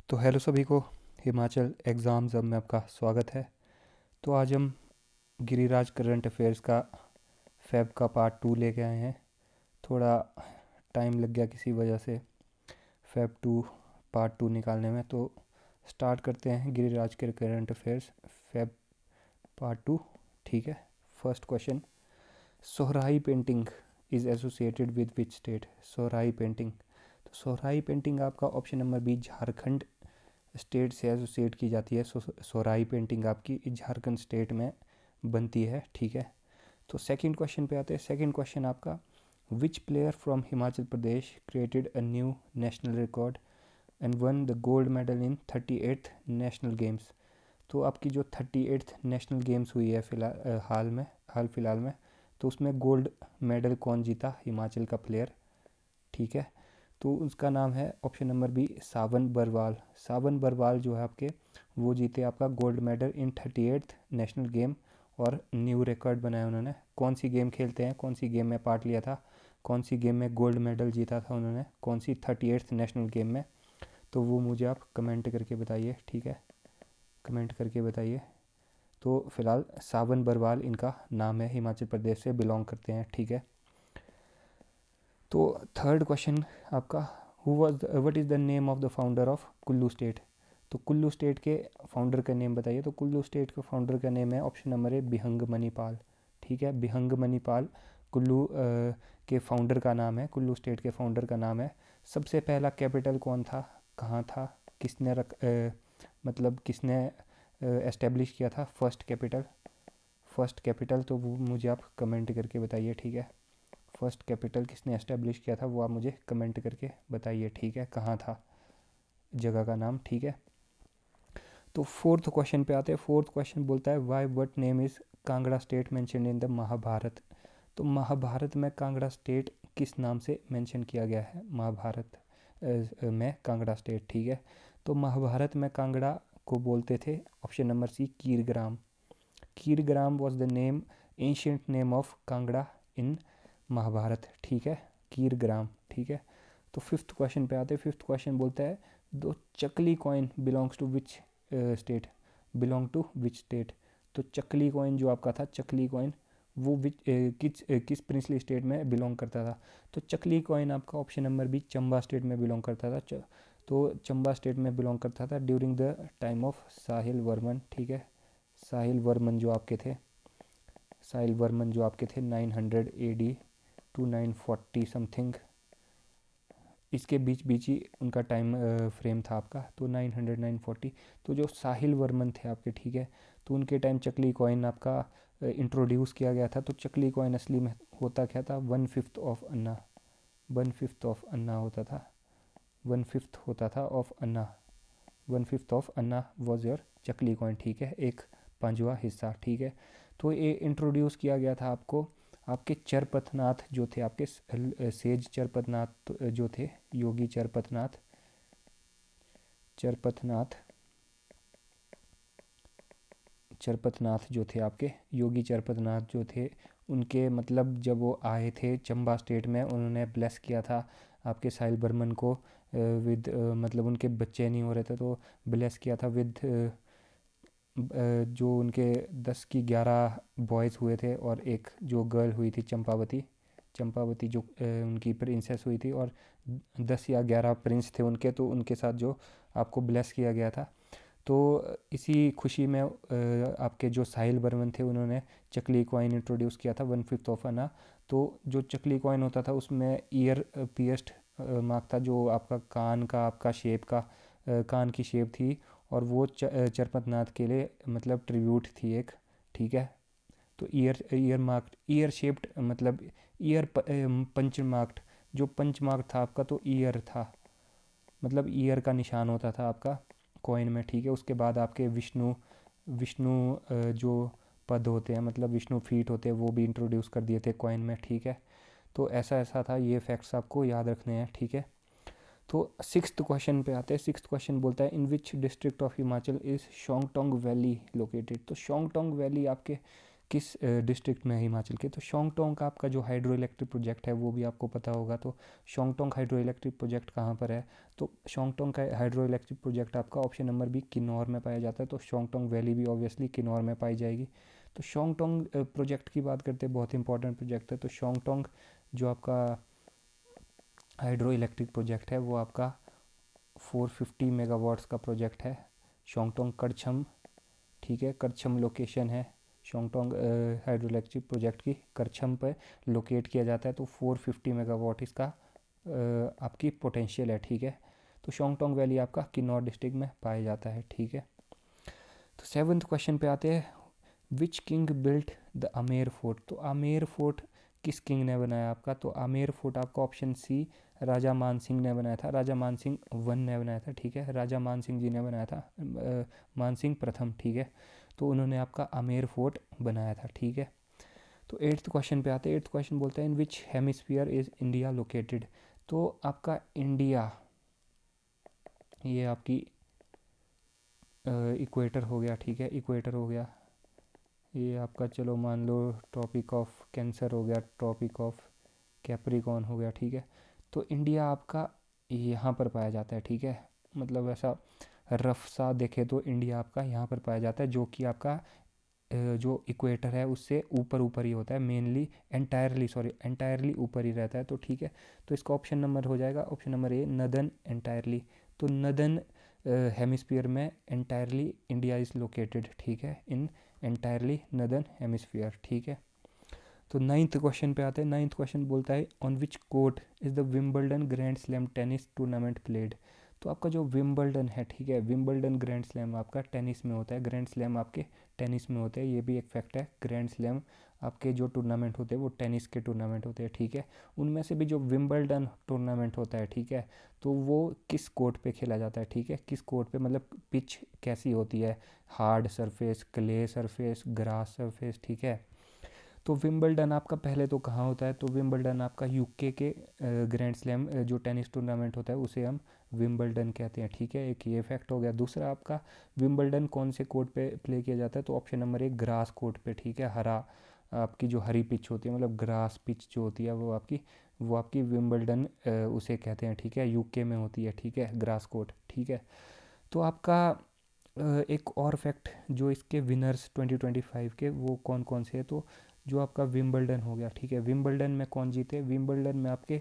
तो हेलो सभी को, हिमाचल एग्ज़ाम्स अब में आपका स्वागत है। तो आज हम गिरिराज करंट अफेयर्स का फैब का पार्ट 2 लेके आए हैं। थोड़ा टाइम लग गया किसी वजह से फैब 2 पार्ट 2 निकालने में, तो स्टार्ट करते हैं गिरिराज के करंट अफेयर्स फैब पार्ट 2। ठीक है। First question, Sohrai painting is associated with which state? Sohrai painting, तो सोहराई पेंटिंग आपका option number B Jharkhand state से एसोसिएट की जाती है। सोहराई पेंटिंग आपकी झारखंड स्टेट में बनती है। ठीक है। तो सेकंड क्वेश्चन पे आते हैं। सेकंड क्वेश्चन आपका, विच player from Himachal Pradesh created a new national record and one the gold medal in 38th national games? तो आपकी जो 38th नेशनल गेम्स हुई है फिलहाल हाल फिलहाल में, तो उसमें गोल्ड मेडल कौन जीता हिमाचल का प्लेयर? ठीक है। तो उसका नाम है ऑप्शन नंबर बी सावन बरवाल। सावन बरवाल जो है आपके, वो जीते आपका gold medal in 38th national game और न्यू रिकॉर्ड बनाया उन्होंने। कौन सी गेम खेलते हैं, कौन सी गेम में पार्ट लिया था, कौन सी गेम में गोल्ड मेडल जीता था उन्होंने, कौन सी 38th नेशनल गेम में? तो वो मुझे आप कमेंट करके बताइए। ठीक है, कमेंट करके बताइए। तो फिलहाल सावन बरवाल इनका नाम है, हिमाचल प्रदेश से बिलोंग करते हैं। ठीक है। तो थर्ड क्वेश्चन आपका, who was what is the name of the founder of Kullu state? तो कुल्लू स्टेट के फाउंडर का नेम बताइए। तो कुल्लू स्टेट के फाउंडर का नेम है ऑप्शन नंबर ए बिहंग मणिपाल। ठीक है, बिहंग मणिपाल कुल्लू के फाउंडर का नाम है, कुल्लू स्टेट के फाउंडर का नाम है। सबसे पहला कैपिटल कौन था, कहाँ था, किसने मतलब किसने एस्टेब्लिश किया था फर्स्ट कैपिटल? फर्स्ट कैपिटल तो वो मुझे आप कमेंट करके बताइए। ठीक है, फर्स्ट कैपिटल किसने एस्टेब्लिश किया था वो आप मुझे कमेंट करके बताइए। ठीक है, कहाँ था जगह का नाम? ठीक है। तो फोर्थ क्वेश्चन पे आते हैं। फोर्थ क्वेश्चन बोलता है, by what name is Kangra state mention in the Mahabharata? तो महाभारत में कांगड़ा स्टेट किस नाम से मेंशन किया गया है महाभारत में कांगड़ा स्टेट? ठीक है। तो महाभारत में कांगड़ा को बोलते थे option number C Kiragram. Kiragram was the name, ancient name of Kangra in Mahabharata. ठीक है, कीरग्राम। ठीक है। तो फिफ्थ क्वेश्चन पे आते हैं। फिफ्थ क्वेश्चन बोलता है, दो Chakli coin belongs to which state? Belong to which state? तो चकली कॉइन जो आपका था, चकली कॉइन वो किस प्रिंसली स्टेट में बिलोंग करता था? तो चकली कॉइन आपका option number B Chamba state में बिलोंग करता था। तो चंबा स्टेट में बिलोंग करता था during the time of Sahil Varman. ठीक है, साहिल वर्मन जो आपके थे, साहिल वर्मन जो आपके थे 900 AD टू 940 समथिंग, इसके बीच बीच ही उनका टाइम फ्रेम था आपका। तो 900 940, तो जो साहिल वर्मन थे आपके, ठीक है, तो उनके टाइम चकली कॉइन आपका इंट्रोड्यूस किया गया था। तो चकली कॉइन असली में होता क्या था, 1/5 ऑफ अन्ना, 1/5 ऑफ अन्ना होता था, 1/5 होता था of Anna, 1/5 of Anna was your chakli coin. ठीक है, एक पांचवा हिस्सा। ठीक है। तो ये इंट्रोड्यूस किया गया था आपको आपके चरपतनाथ जो थे, आपके सेज चरपतनाथ जो थे, योगी चरपतनाथ, चरपतनाथ चरपतनाथ जो थे आपके, योगी चरपतनाथ जो थे, उनके मतलब जब वो आए थे चंबा स्टेट में, उन्होंने ब्लेस किया था आपके साहिल बर्मन को विद मतलब उनके बच्चे नहीं हो रहे थे तो ब्लेस किया था विद जो उनके 10 की 11 बॉयज़ हुए थे और एक जो गर्ल हुई थी चंपावती, चंपावती जो उनकी प्रिंसेस हुई थी, और 10 या 11 प्रिंस थे उनके, तो उनके साथ जो आपको ब्लेस किया गया था। तो इसी खुशी में आपके जो साहिल बर्मन थे उन्होंने चकली कॉइन इंट्रोड्यूस किया था 1/5 ऑफ आना। तो जो चकली कॉइन होता था उसमें ईयर पियर्स्ड मार्क था, जो आपका कान का आपका शेप का कान की शेप थी, और वो चरपतनाथ के लिए मतलब ट्रिब्यूट थी एक। ठीक है। तो ईयर मार्क्ड, ईयर शेप्ड मतलब ईयर पंच मार्क्ड, जो पंच मार्क था आपका तो ईयर था, मतलब ईयर का निशान होता था आपका कॉइन में। ठीक है। उसके बाद आपके विष्णु विष्णु जो पद होते हैं, मतलब विष्णु फीट होते हैं, वो भी इंट्रोड्यूस कर दिए थे कॉइन में। ठीक है। तो ऐसा ऐसा था, ये फैक्ट्स आपको याद रखने हैं। ठीक है। तो सिक्स्थ क्वेश्चन पे आते हैं। सिक्स्थ क्वेश्चन बोलता है, in which district of Himachal is Shongtong valley located? तो शोंगटोंग वैली आपके किस डिस्ट्रिक्ट में है हिमाचल के? तो शोंगटोंग का आपका जो हाइड्रो इलेक्ट्रिक प्रोजेक्ट है वो भी आपको पता होगा। तो शोंगटोंग हाइड्रो इलेक्ट्रिक प्रोजेक्ट कहाँ पर है? तो शोंगटोंग का हाइड्रो इलेक्ट्रिक प्रोजेक्ट आपका ऑप्शन नंबर बी किन्नौर में पाया जाता है। तो शोंगटोंग वैली भी ऑब्वियसली किन्नौर में पाई जाएगी। तो शोंगटोंग प्रोजेक्ट की बात करते हैं, बहुत इंपॉर्टेंट प्रोजेक्ट है। तो शोंगटोंग जो आपका हाइड्रो इलेक्ट्रिक प्रोजेक्ट है वो आपका 450 मेगावाट्स का प्रोजेक्ट है। शोंगटोंग करछम, ठीक है, करछम लोकेशन है। शोंगटोंग हाइड्रो इलेक्ट्रिक प्रोजेक्ट की करछम पर लोकेट किया जाता है। तो 450 मेगावाट इसका आपकी पोटेंशियल है, ठीक है। तो शोंगटोंग वैली आपका किन्नौर डिस्ट्रिक्ट में पाया जाता है, ठीक है। तो 7th क्वेश्चन पे आते हैं, which king built the Amer fort? तो आमेर फोर्ट किस किंग ने बनाया आपका? तो आमेर फोर्ट आपका ऑप्शन सी राजा मान सिंह ने बनाया था। राजा मान सिंह वन ने बनाया था, ठीक है। राजा मान सिंह जी ने बनाया था, मान सिंह प्रथम, ठीक है। तो उन्होंने आपका आमेर फोर्ट बनाया था, ठीक है। तो 8th क्वेश्चन पे आते हैं। 8th क्वेश्चन बोलता है, in which hemisphere is India located? तो आपका इंडिया, ये आपकी इक्वेटर हो गया, ठीक है, इक्वेटर हो गया। ये आपका चलो मान लो ट्रॉपिक ऑफ कैंसर हो गया, ट्रॉपिक ऑफ कैप्रिकॉर्न हो गया, ठीक है। तो इंडिया आपका यहाँ पर पाया जाता है, ठीक है। मतलब ऐसा रफ सा देखे तो इंडिया आपका यहाँ पर पाया जाता है, जो कि आपका जो इक्वेटर है उससे ऊपर ऊपर ही होता है, मेनली एंटायरली ऊपर ही रहता है। तो ठीक है, तो इसका ऑप्शन नंबर हो जाएगा option number A, northern entirely. तो नदन हेमिस्फीयर में एंटायरली इंडिया इज़ लोकेटेड, ठीक है, इन एंटायरली नदन हेमिस्फीयर, ठीक है। तो 9th क्वेश्चन पे आते हैं। 9th क्वेश्चन बोलता है, on which court is the Wimbledon grand slam tennis tournament played? तो आपका जो विम्बल्डन है, ठीक है, विम्बल्डन ग्रैंड स्लैम आपका टेनिस में होता है, ग्रैंड स्लैम आपके टेनिस में होते हैं, ये भी एक फैक्ट है। ग्रैंड स्लैम आपके जो टूर्नामेंट होते हैं वो टेनिस के टूर्नामेंट होते हैं, ठीक है। उनमें से भी जो विम्बल्डन टूर्नामेंट होता है, ठीक है, तो वो किस कोर्ट पे खेला जाता है, ठीक है, किस कोर्ट पे, मतलब पिच कैसी होती है, hard surface, clay surface, grass surface, ठीक है। तो विंबलडन आपका पहले तो कहाँ होता है? तो विंबलडन आपका यूके के ग्रैंड स्लैम जो टेनिस टूर्नामेंट होता है उसे हम विंबलडन कहते हैं, ठीक है। एक ये फैक्ट हो गया। दूसरा आपका विंबलडन कौन से कोर्ट पे प्ले किया जाता है? तो ऑप्शन नंबर 1 ग्रास कोर्ट पे, ठीक है। हरा आपकी जो हरी पिच होती है, मतलब ग्रास पिच जो होती है वो आपकी विंबलडन उसे कहते हैं, ठीक है, यूके में होती है, ठीक है, ग्रास कोर्ट, ठीक है। तो आपका एक और फैक्ट जो इसके विनर्स 2025 के वो कौन कौन से है? तो जो आपका विंबलडन हो गया, ठीक है, विंबलडन में कौन जीते? विंबलडन में आपके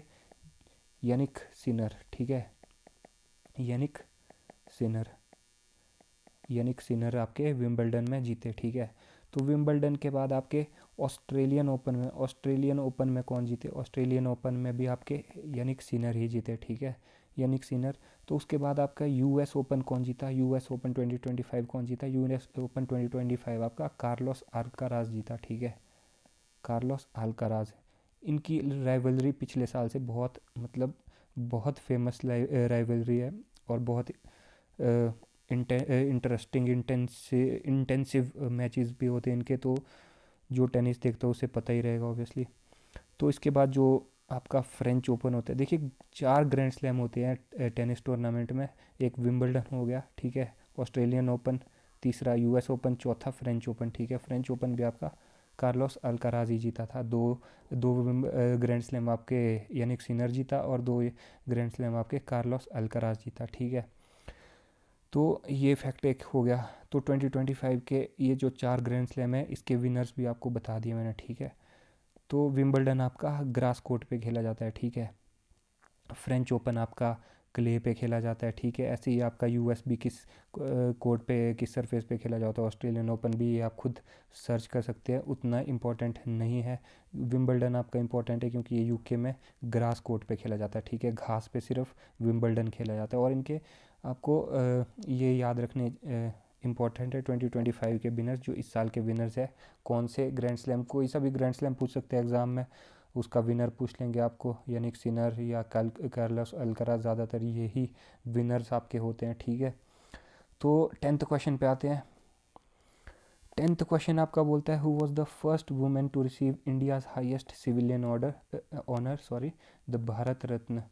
यानिक सिनर, ठीक है, यानिक सिनर, यानिक सिनर आपके विंबलडन में जीते, ठीक है। तो विंबलडन के बाद आपके ऑस्ट्रेलियन ओपन में कौन जीते? ऑस्ट्रेलियन ओपन में भी आपके यानिक सिनर ही जीते, ठीक है, यानिक सिनर। तो उसके बाद आपका यूएस ओपन कौन जीता? यूएस ओपन 2025 कौन जीता? यूएस ओपन 2025 आपका कार्लोस अल्काराज जीता, ठीक है, कार्लोस अल्काराज। इनकी राइवलरी पिछले साल से बहुत, मतलब बहुत फेमस राइवलरी है और बहुत इंटरेस्टिंग इंटेंसिव मैचेस भी होते हैं इनके। तो जो टेनिस देखता है उसे पता ही रहेगा ऑब्वियसली। तो इसके बाद जो आपका फ्रेंच ओपन होता है, देखिए 4 ग्रैंड स्लैम होते हैं टेनिस टूर्नामेंट में। एक विंबलडन हो गया, ठीक है, ऑस्ट्रेलियन ओपन, तीसरा यूएस ओपन, चौथा फ्रेंच ओपन, ठीक है। फ्रेंच ओपन भी आपका कार्लोस अल्काराज ही जीता था। दो दो ग्रैंड स्लैम आपके यानिक सिनर जीता और 2 ग्रैंड स्लैम आपके कार्लोस अल्काराज जीता, ठीक है। तो ये फैक्ट एक हो गया। तो 2025 के ये जो 4 ग्रैंड स्लैम है इसके विनर्स भी आपको बता दिए मैंने, ठीक है। तो विंबलडन आपका ग्रास कोर्ट पे खेला जाता है, ठीक है। फ्रेंच ओपन आपका क्ले पे खेला जाता है, ठीक है। ऐसे ही आपका यूएस भी किस कोर्ट पे, किस सरफेस पे खेला जाता है। ऑस्ट्रेलियन ओपन भी आप खुद सर्च कर सकते हैं, उतना इम्पोर्टेंट नहीं है। विंबलडन आपका इम्पोर्टेंट है क्योंकि ये यूके में ग्रास कोर्ट पे खेला जाता है, ठीक है, घास पे सिर्फ विंबलडन खेला जाता है। और इनके आपको ये याद रखने इम्पॉर्टेंट है 2025 के विनर्स, जो इस साल के विनर्स है कौन से ग्रैंड स्लैम, कोई सा भी ग्रैंड स्लैम पूछ सकते हैं एग्ज़ाम में, उसका विनर पूछ लेंगे आपको, यानिक सिनर या कार्लोस अल्काराज, ज़्यादातर यही विनर्स आपके होते हैं, ठीक है। तो 10th क्वेश्चन पे आते हैं। 10th क्वेश्चन आपका बोलता है, who was the first women to receive India's highest civilian honour, the Bharat Ratna?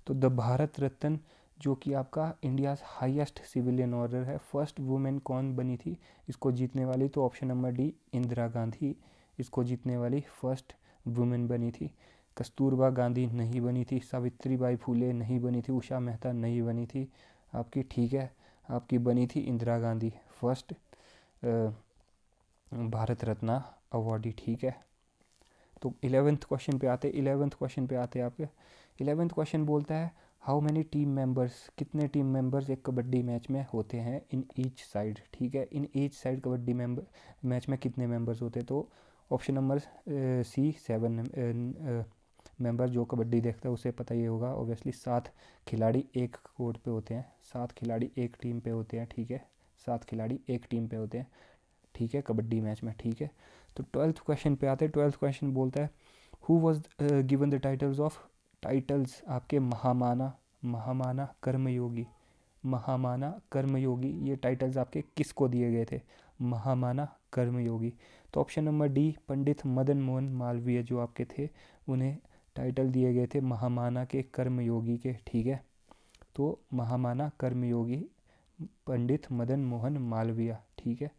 तो द भारत रत्न जो कि आपका इंडियाज़ हाईएस्ट सिविलियन ऑर्डर है। फर्स्ट वुमेन कौन बनी थी इसको जीतने वाली? तो option number D, Indira Gandhi इसको जीतने वाली फर्स्ट वुमेन बनी थी। कस्तूरबा गांधी नहीं बनी थी, सावित्रीबाई फुले नहीं बनी थी, उषा मेहता नहीं बनी थी आपकी, ठीक है। आपकी बनी थी इंदिरा गांधी, फर्स्ट भारत रत्न अवॉर्डी, ठीक है। तो 11th क्वेश्चन पे आते, 11th क्वेश्चन पे आते आपके। 11th क्वेश्चन बोलता है हाउ मैनी टीम मेंबर्स, कितने टीम मेंबर्स एक कबड्डी मैच में होते हैं इन ईच साइड, ठीक है। In each side kabaddi match में कितने मेंबर्स होते हैं? तो ऑप्शन नंबर सी 7 मेंबर। जो कबड्डी देखता है उसे पता ही होगा ऑब्वियसली, 7 खिलाड़ी एक कोर्ट पे होते हैं, 7 खिलाड़ी एक टीम पे होते हैं, ठीक है। 7 खिलाड़ी एक टीम पे होते हैं, ठीक है, कबड्डी मैच में, ठीक है। तो 12th क्वेश्चन पे आते हैं। 12th क्वेश्चन बोलता है who was given the titles आपके महामाना, महामाना कर्मयोगी, महामाना कर्मयोगी, ये टाइटल्स आपके किसको दिए गए थे? महामाना कर्मयोगी। तो option number D, Pandit Madan Mohan Malviya जो आपके थे, उन्हें टाइटल दिए गए थे महामाना के कर्मयोगी के, ठीक है। तो महामाना कर्मयोगी पंडित मदन मोहन मालवीय, ठीक है।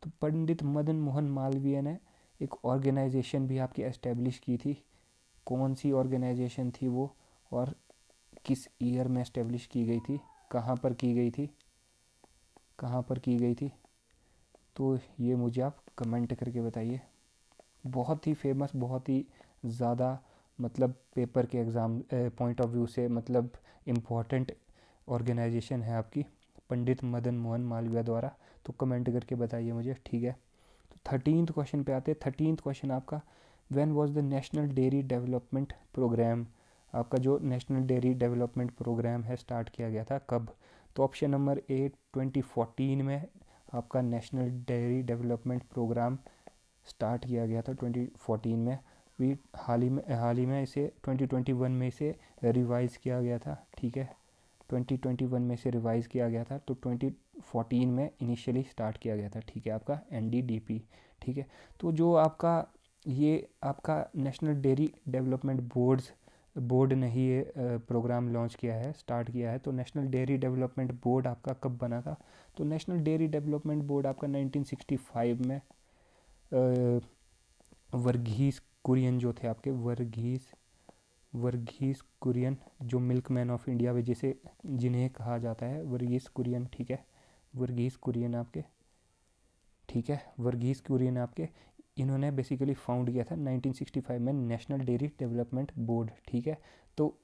तो पंडित मदन मोहन मालवीय ने एक ऑर्गेनाइजेशन भी आपकी एस्टेब्लिश की थी। कौन सी ऑर्गेनाइजेशन थी वो, और किस ईयर में एस्टेब्लिश की गई थी, कहाँ पर की गई थी, कहाँ पर की गई थी? तो ये मुझे आप कमेंट करके बताइए। बहुत ही फेमस, बहुत ही ज़्यादा मतलब पेपर के एग्ज़ाम पॉइंट ऑफ व्यू से मतलब इम्पॉर्टेंट ऑर्गेनाइजेशन है आपकी, पंडित मदन मोहन मालवीय द्वारा। तो कमेंट करके बताइए मुझे, ठीक है। तो 13th क्वेश्चन पे आते हैं। 13th क्वेश्चन आपका, when was the national dairy development programme, आपका जो नेशनल डेयरी डेवलपमेंट प्रोग्राम है स्टार्ट किया गया था, कब? तो ऑप्शन नंबर ए 2014 में आपका national dairy development programme start किया गया था 2014 में। भी हाल ही में इसे 2021 में इसे रिवाइज़ किया गया था, ठीक है। 2021 में इसे रिवाइज़ किया गया था, तो 2014 में इनिशियली स्टार्ट किया गया था, ठीक है, आपका एनडीडीपी, ठीक है। तो जो आपका ये आपका नेशनल डेयरी डेवलपमेंट बोर्ड ने ही ये प्रोग्राम लॉन्च किया है, स्टार्ट किया है। तो नेशनल डेयरी डेवलपमेंट बोर्ड आपका कब बना था? तो नेशनल डेयरी डेवलपमेंट बोर्ड आपका 1965 में वर्गीस कुरियन जो थे आपके, वर्गीस कुरियन जो मिल्कमैन ऑफ इंडिया में जिसे जिन्हें कहा जाता है, वर्गीस कुरियन, ठीक है। वर्गीस कुरियन आपके, ठीक है, वर्गीस कुरियन आपके, इन्होंने बेसिकली फाउंड किया था 1965 में नेशनल डेयरी डेवलपमेंट बोर्ड, ठीक है। तो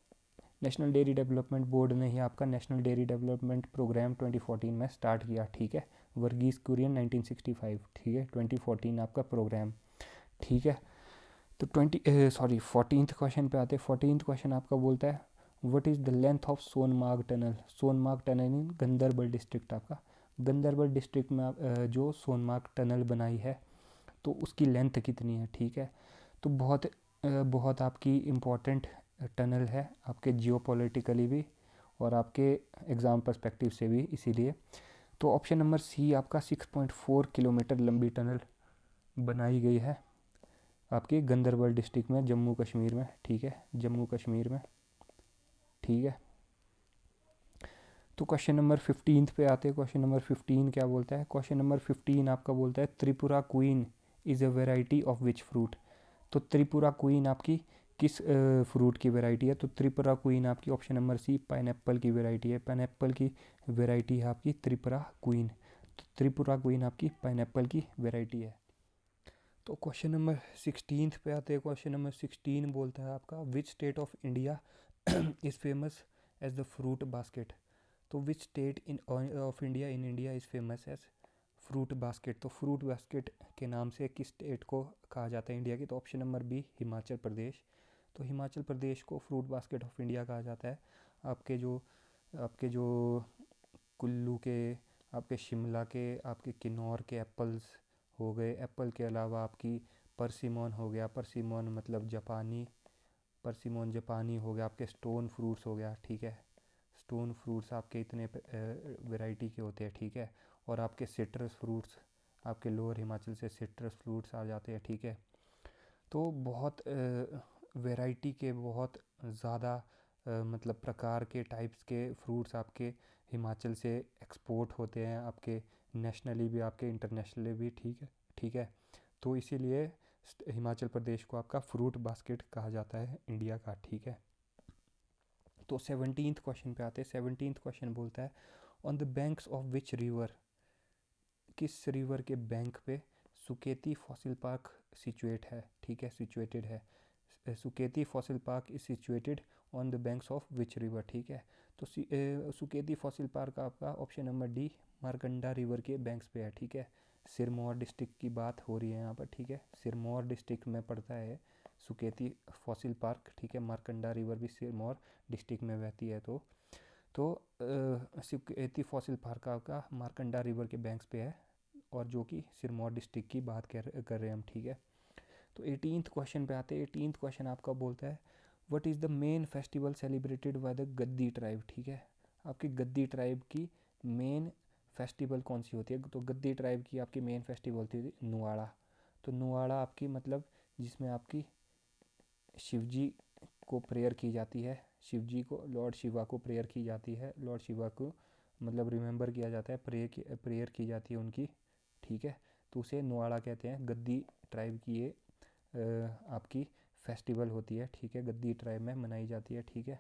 नेशनल डेयरी डेवलपमेंट बोर्ड ने ही आपका नेशनल डेयरी डेवलपमेंट प्रोग्राम 2014 में स्टार्ट किया, ठीक है। वर्गीस कुरियन 1965, ठीक है, 2014 आपका प्रोग्राम, ठीक है। तो 14th क्वेश्चन पे आते हैं। 14th क्वेश्चन आपका बोलता है what is the length of Sonamarg tunnel, Sonamarg tunnel in Ganderbal district, आपका गंदरबल डिस्ट्रिक्ट में जो सोनमार्ग टनल बनाई है तो उसकी लेंथ कितनी है, ठीक है। तो बहुत आपकी इम्पोर्टेंट टनल है आपके जियोपॉलिटिकली भी और आपके एग्ज़ाम पर्सपेक्टिव से भी, इसीलिए। तो ऑप्शन नंबर सी आपका 6.4 किलोमीटर लंबी टनल बनाई गई है आपके गंदरबल डिस्ट्रिक्ट में, जम्मू कश्मीर में, ठीक है, जम्मू कश्मीर में, ठीक है। तो क्वेश्चन नंबर 15 पे आते हैं। क्वेश्चन नंबर 15 क्या बोलता है? क्वेश्चन नंबर 15 आपका बोलता है Tripura queen is a variety of which fruit. तो त्रिपुरा क्वीन आपकी किस फ्रूट की वेराइटी है? तो त्रिपुरा क्वीन आपकी ऑप्शन नंबर सी पाइनएप्पल की वेराइटी है, पाइनएप्पल की वेराइटी है आपकी त्रिपुरा क्वीन। तो त्रिपुरा क्वीन आपकी पाइनएप्पल की वेराइटी है। तो क्वेश्चन नंबर 16 पे आते हैं। क्वेश्चन नंबर 16 बोलता है आपका which state of India is famous as the fruit basket. तो which state in of India in India is famous as fruit basket. तो फ्रूट बास्केट के नाम से किस स्टेट को कहा जाता है इंडिया की? तो option number B Himachal Pradesh. तो हिमाचल प्रदेश को फ्रूट बास्केट ऑफ इंडिया कहा जाता है। आपके जो कुल्लू के, आपके शिमला के, आपके किन्नौर के एप्पल्स हो गए, एप्पल के अलावा आपकी परसिमोन हो गया, परसिमोन मतलब जापानी, परसिमोन जापानी हो गया, आपके स्टोन फ्रूट्स हो गया, ठीक है। स्टोन फ्रूट्स आपके इतने वैरायटी के होते हैं, ठीक है। और आपके सिट्रस फ्रूट्स, आपके लोअर हिमाचल से सिट्रस फ्रूट्स आ जाते हैं, ठीक है। तो बहुत वैरायटी के, बहुत ज़्यादा मतलब प्रकार के टाइप्स के फ्रूट्स आपके हिमाचल से एक्सपोर्ट होते हैं, आपके नेशनली भी, आपके इंटरनेशनली भी, ठीक है। तो इसीलिए हिमाचल प्रदेश को आपका फ्रूट बास्केट कहा जाता है इंडिया का, ठीक है। तो 17th क्वेश्चन पे आते हैं। 17th क्वेश्चन बोलता है on the banks of which river, किस रिवर के बैंक पे सुकेती फॉसिल पार्क सिचुएट है, ठीक है, सिचुएटेड है। Suketi fossil park is situated on the banks of which river, ठीक है। तो सुकेती फॉसिल पार्क आपका option number D Markanda river के बैंक्स पे है, ठीक है। सिरमौर डिस्ट्रिक्ट की बात हो रही है यहाँ पर, ठीक है। सिरमौर डिस्ट्रिक्ट में पड़ता है सुकेती फॉसिल पार्क, ठीक है। मारकंडा रिवर भी सिरमौर डिस्ट्रिक्ट में बहती है। तो सुकेती फॉसिल पार्क आपका मारकंडा रिवर के बैंक्स पे है, और जो कि सिरमौर डिस्ट्रिक्ट की बात कर रहे हैं हम, ठीक है। तो 18th क्वेश्चन पे आते हैं। 18th क्वेश्चन आपका बोलता है what is the main festival celebrated by the Gaddi tribe, ठीक है। आपकी गद्दी ट्राइब की मेन फेस्टिवल कौन सी होती है? तो गद्दी ट्राइब की आपकी मेन फेस्टिवल होती है नुआड़ा। तो नुआड़ा आपकी मतलब जिसमें आपकी शिवजी को प्रेयर की जाती है, शिवजी को, लॉर्ड शिवा को प्रेयर की जाती है, लॉर्ड शिवा को मतलब रिमेंबर किया जाता है, प्रेयर की जाती है उनकी, ठीक है। तो उसे नुआड़ा कहते हैं। गद्दी ट्राइब की ये आपकी फेस्टिवल होती है, ठीक है, गद्दी ट्राइब में मनाई जाती है, ठीक है।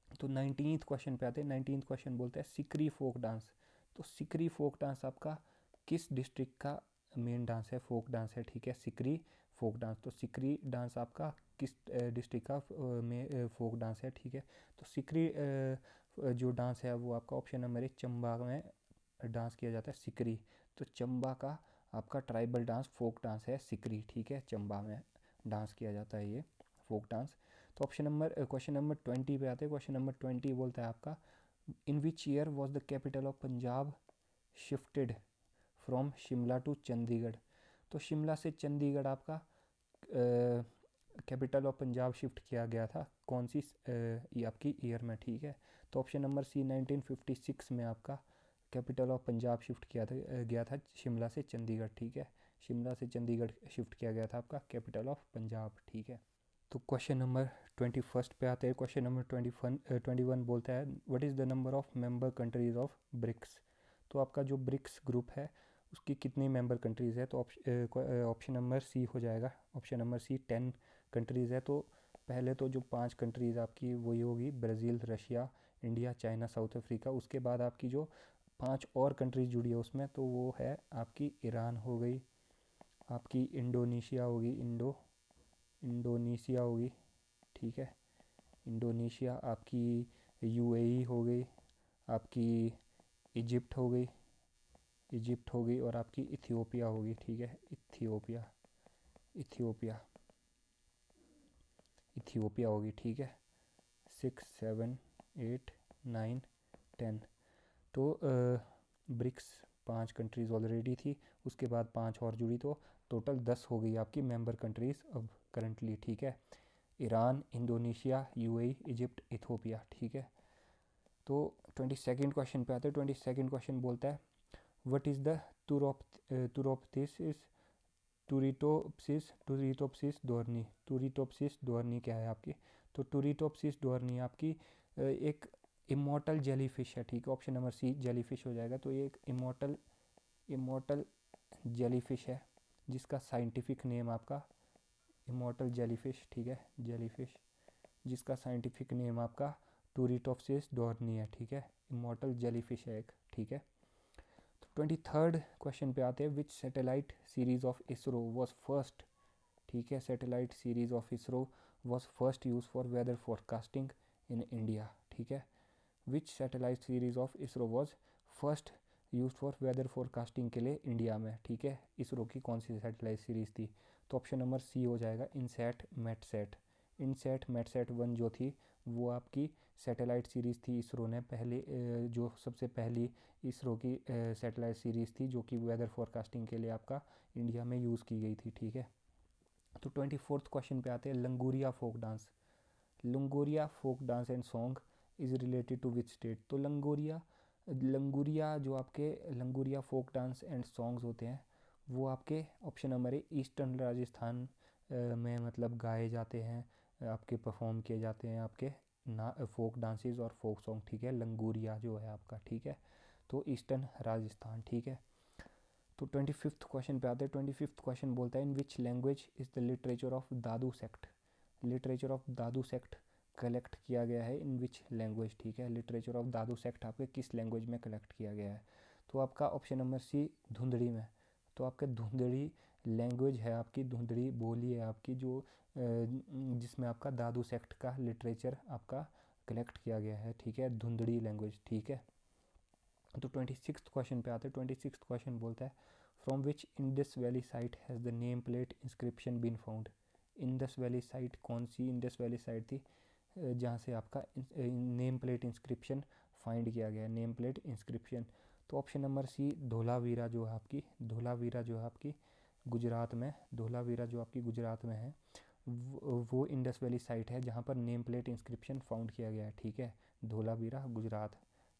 तो 19th क्वेश्चन पे आते हैं। 19th क्वेश्चन बोलता है सिकरी फोक डांस। तो सिकरी फोक डांस आपका किस डिस्ट्रिक्ट का मेन डांस है, फोक डांस है, ठीक है, सिकरी फोक डांस। तो सिकरी डांस आपका किस डिस्ट्रिक्ट का में फोक डांस है, ठीक है। तो सिकरी जो डांस है वो आपका ऑप्शन नंबर 1 चंबा में डांस किया जाता है, सिकरी। तो चंबा का आपका ट्राइबल डांस फोक डांस है सिकरी, ठीक है, चंबा में डांस किया जाता है ये फोक डांस। तो क्वेश्चन नंबर 20 पे आते हैं। क्वेश्चन नंबर 20 बोलता है आपका in which year was the capital of Punjab shifted from Shimla to Chandigarh. तो शिमला से चंडीगढ़ आपका कैपिटल ऑफ पंजाब शिफ्ट किया गया था कौन सी ये आपकी ईयर में, ठीक है। तो ऑप्शन नंबर सी 1956 में आपका कैपिटल ऑफ पंजाब शिफ्ट गया था शिमला से चंडीगढ़, ठीक है। शिमला से चंडीगढ़ शिफ्ट किया गया था आपका कैपिटल ऑफ पंजाब, ठीक है। तो क्वेश्चन नंबर 21 पे आते हैं। क्वेश्चन नंबर 21 बोलता है what is the number of member countries of BRICS. तो आपका जो ब्रिक्स ग्रुप है उसकी कितनी मेंबर कंट्रीज़ है? तो ऑप्शन नंबर सी हो जाएगा। ऑप्शन नंबर सी 10 कंट्रीज़ है। तो पहले तो जो 5 कंट्रीज़ आपकी वही होगी Brazil, Russia, India, China, south Africa. उसके बाद आपकी जो 5 और कंट्रीज़ जुड़ी है उसमें, तो वो है आपकी ईरान हो गई, आपकी इंडोनेशिया होगी, इंडोनेशिया होगी, ठीक है, इंडोनेशिया, आपकी यूएई हो गई, आपकी इजिप्ट हो गई और आपकी इथियोपिया होगी, ठीक है, इथियोपिया इथियोपिया होगी, ठीक है। 6, 7, 8, 9, 10। तो ब्रिक्स 5 कंट्रीज़ ऑलरेडी थी, उसके बाद 5 और जुड़ी, तो टोटल 10 हो गई आपकी मेंबर कंट्रीज़ अब करंटली, ठीक है। Iran, Indonesia, UAE, Egypt, Ethiopia, ठीक है। तो 22nd क्वेश्चन पे आते हैं। 22nd क्वेश्चन बोलता है व्हाट इज़ द टूरोप्सिस टूरिटोप्सिस डोरनी क्या है आपकी? तो टूरिटोप्सिस डोरनी आपकी एक इमोर्टल जेलीफिश है, ठीक है। ऑप्शन नंबर सी जेलीफिश हो जाएगा। तो ये एक इमोर्टल जेलीफिश है जिसका साइंटिफिक नेम आपका इमोर्टल जेलीफिश, ठीक है, जेलीफिश जिसका साइंटिफिक नेम आपका टूरिटोप्सिस डोरनी है, ठीक है, इमोर्टल जेलीफिश है एक, ठीक है। तो 23rd क्वेश्चन पे आते हैं which satellite series of ISRO was first, ठीक है, satellite series of ISRO was first use for weather forecasting in India, ठीक है। Which satellite series of ISRO was first use for weather forecasting के लिए India में, ठीक है। इसरो की कौन सी सैटेलाइट सीरीज थी? तो ऑप्शन नंबर सी हो जाएगा इनसैट मेटसैट। इनसैट मेटसैट 1 जो थी वो आपकी सैटेलाइट सीरीज़ थी इसरो ने पहले जो सबसे पहली इसरो की सैटेलाइट सीरीज़ थी जो कि वेदर फोरकास्टिंग के लिए आपका इंडिया में यूज़ की गई थी, ठीक है। तो 24th क्वेश्चन पे आते हैं Languria folk dance. Languria folk dance and song is related to which state. तो लंगूरिया जो आपके Languria folk dance and songs होते हैं वो आपके ऑप्शन नंबर है ईस्टर्न राजस्थान में मतलब गाए जाते हैं, आपके परफॉर्म किए जाते हैं आपके ना फोक डांसेस और फोक सॉन्ग, ठीक है। लंगूरिया जो है आपका, ठीक है, तो ईस्टर्न राजस्थान, ठीक है। तो 25th क्वेश्चन पे आते हैं। 25th क्वेश्चन बोलता है in which language is the literature of Dadu sect, literature of Dadu sect collect किया गया है इन विच लैंग्वेज, ठीक है। लिटरेचर ऑफ दादू सेक्ट आपके किस लैंग्वेज में कलेक्ट किया गया है? तो आपका ऑप्शन नंबर सी धुंधड़ी में। तो आपके धुंधड़ी लैंग्वेज है आपकी, धुंधड़ी बोली है आपकी, जो जिसमें आपका दादू सेक्ट का लिटरेचर आपका कलेक्ट किया गया है, ठीक है, धुंधड़ी लैंग्वेज, ठीक है। तो 26th क्वेश्चन पे आते हैं। 26th क्वेश्चन बोलता है from which Indus Valley site has the name plate inscription been found. Indus Valley site कौन सी इंडस वैली साइट थी जहाँ से आपका नेम प्लेट इंस्क्रिप्शन फाइंड किया गया है, नेम प्लेट इंस्क्रिप्शन? तो ऑप्शन नंबर सी धोलावीरा जो है आपकी, धोलावीरा जो है आपकी गुजरात में, धोलावीरा जो आपकी गुजरात में है, वो इंडस वैली साइट है जहाँ पर नेम प्लेट इंस्क्रिप्शन फाउंड किया गया है, ठीक है। धोलावीरा गुजरात,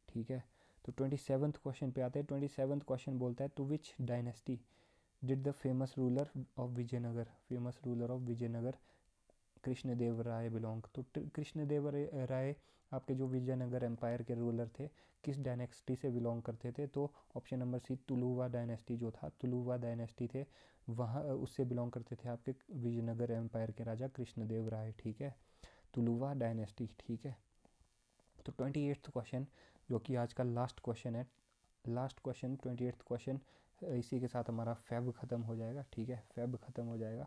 ठीक है। तो 27th क्वेश्चन पे आते हैं। 27th क्वेश्चन बोलता है to which dynasty did the famous ruler of Vijayanagar, famous ruler of Vijayanagar Krishnadeva Raya belong. तो कृष्णदेव राय आपके जो विजयनगर एम्पायर के रूलर थे, किस डायनेस्टी से बिलोंग करते थे? तो option number C Tuluva dynasty जो था, तुलुवा डायनेस्टी थे, वहाँ उससे बिलोंग करते थे आपके विजयनगर एम्पायर के राजा कृष्णदेव राय, ठीक है, तुलुवा डायनेस्टी, ठीक है। तो 28th क्वेश्चन जो कि आज का लास्ट क्वेश्चन है, लास्ट क्वेश्चन 28th क्वेश्चन, इसी के साथ हमारा फेब ख़त्म हो जाएगा, ठीक है, फेब ख़त्म हो जाएगा,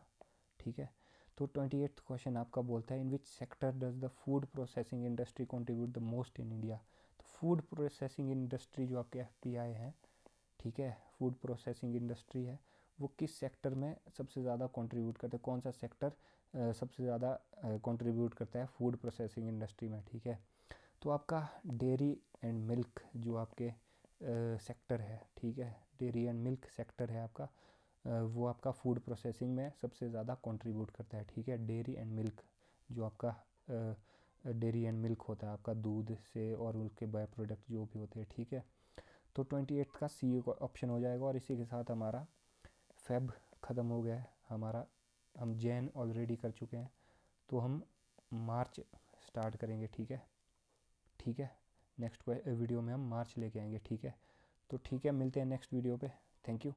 ठीक है। तो 28th क्वेश्चन आपका बोलता है in which sector does the food processing industry contribute the most in India. तो फूड प्रोसेसिंग इंडस्ट्री जो आपके FPI है, ठीक है, फूड प्रोसेसिंग इंडस्ट्री है, वो किस सेक्टर में सबसे ज़्यादा कंट्रीब्यूट करता है? कौन सा सेक्टर सबसे ज़्यादा कंट्रीब्यूट करता है फूड प्रोसेसिंग इंडस्ट्री में, ठीक है? तो आपका डेयरी एंड मिल्क जो आपके सेक्टर है, ठीक है, डेयरी एंड मिल्क सेक्टर है आपका, वो आपका फूड प्रोसेसिंग में सबसे ज़्यादा कंट्रीब्यूट करता है, ठीक है। डेयरी एंड मिल्क जो आपका डेयरी एंड मिल्क होता है आपका दूध से और उसके बाय प्रोडक्ट जो भी होते हैं, ठीक है। तो 28th का सी ऑप्शन हो जाएगा। और इसी के साथ हमारा फेब ख़त्म हो गया है हमारा, हम जैन ऑलरेडी कर चुके हैं, तो हम मार्च स्टार्ट करेंगे, ठीक है, ठीक है। नेक्स्ट वीडियो में हम मार्च लेके आएंगे, ठीक है। तो ठीक है, मिलते हैं नेक्स्ट वीडियो पे। Thank you.